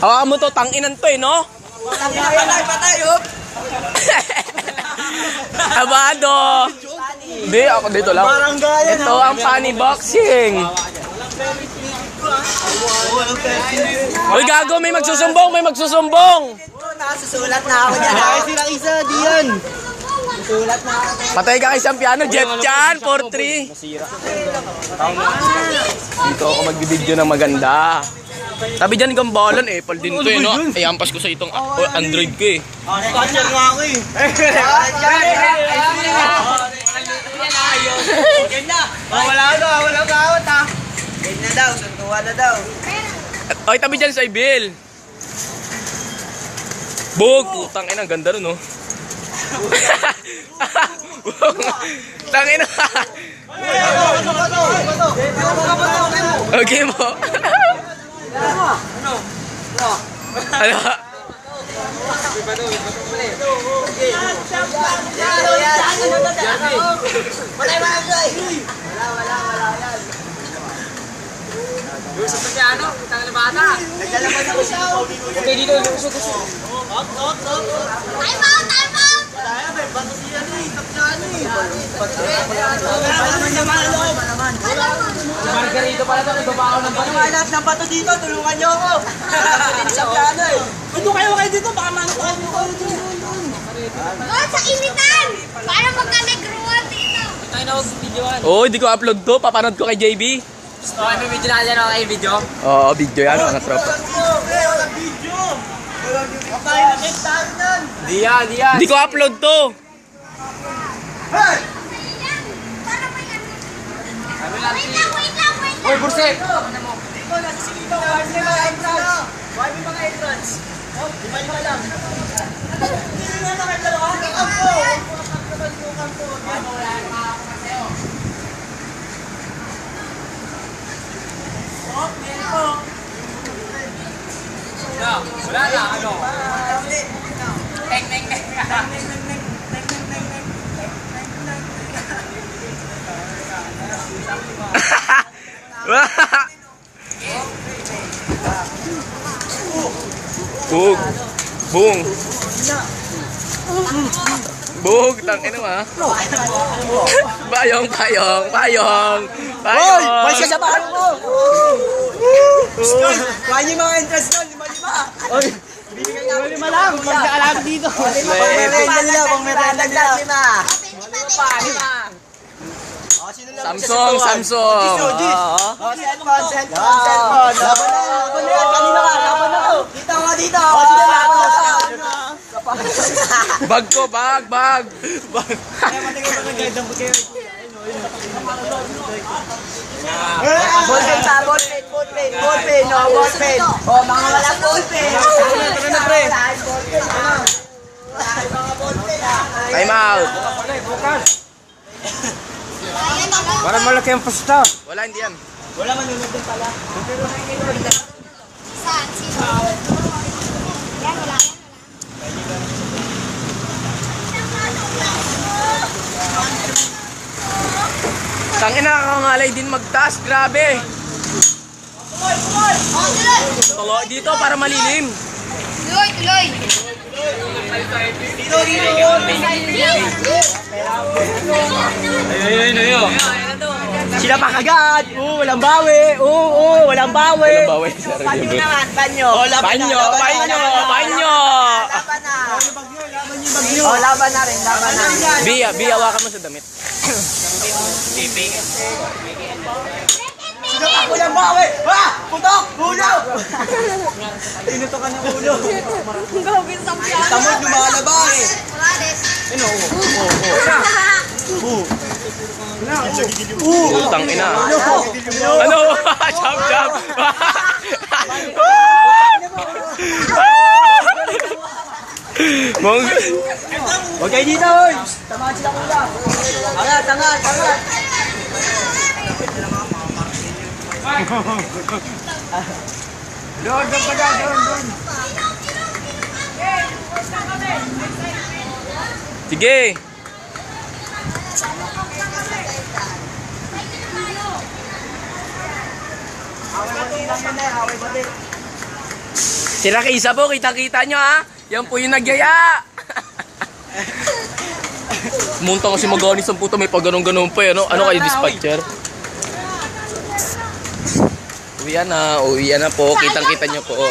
Hawakan mo to, tanginan to eh, no? Patay, oh. Abado! Hindi, ako dito lang. Ito ang funny boxing. Uy, gago, may magsusumbong, may magsusumbong. Nakasusulat na ako dyan. Silang isa, diyan. Sulat na ako. Patay ka kay Sampiano, Jeff Chan, 4-3. Dito ako magbibideo ng maganda. Tabi dyan gambalan eh, Apple din to eh, no? Ay, ampas ko sa itong Android ko eh. Sponsor nga ako eh. Game na. Wala kawat ha. Game na daw, suntuan na daw. Ay, tabi dyan sa Ibil. Bog, putang ina, ang ganda nun, no? Tangina. Okay mo. Ano? Wala yan. Yung sa Sampiano, utang na bata. Naglalaban ako siya. Okay, dito. Up. Time out! Kaya, may bato siya ni. Sampiano eh. Margarito pala ito, ibabaw ng bato. Lahat ng bato dito, tulungan niyo ako. Sampiano eh. Ito kayo dito, baka manatahan niyo kayo dito. Doon sa initan! Para magka-negruan dito! Tayo na huwag videoan. Oh, hindi ko upload to. Papanood ko kay JB. Okay, may video na dyan ako kay video. Oo, video yan, mga tropa. Walang video! Patay na kintaan yan! Di yan! Hindi ko upload to. Hey! Para may ano. Kami lang Wait lang! Uy, Bursek! Dito, nasa silito. Why may mga entrance? Why may mga entrance? Oh, lima lang. Hindi na naman dalawa. Kampo! Kampo! Wala na makakuha sa'yo. Oh, meron po. Wala na, ano? Teng. Bug. Bung. Bug, tangina mo ha. Payong. Hoy! Balik ka sa bahay mo! Kaya yung mga entrance doon, lima. Oy! Lima lang, magkaalam dito. Pang merenda nila. Lima. Samsung. Cellphone. Laban na yan, kanina ka, laban na to. Dito. Bag ko, bag. Ballpen. Oh, mga walang ballpen. Time out. Para malaki ang pasta. Wala, hindi yan. Wala manunod din pala. Saan? Sino? Yan, wala. Tangina, kakangalay din magtaas. Grabe. Tuloy! Dito para malilim. Tuloy! Ayun. Sila pa kagad. Walang bawi. Walang bawi. Walang bawi. Banyo naman, banyo. Laban Banyo. Laban na rin. Bi, hawakan mo sa damit. Walang bawi. Putok! Ulo! Tinuto ka ng ulo. Gawin sa piano. Tamod lumalabas. Putang ina. Ano? Jump. Mong. Huwag kayo dito, oy! Tamaan sila kuya. Angat. Doon. Sige. lang yan eh, away ba din? Si Rakisa po, kita-kita nyo ha. Yan po yung nagyaya. Munta kasi maganis ang puto, may pag ganun-ganun pa eh. Ano kayo, dispatcher? Uwian na po. Kitang-kita nyo po.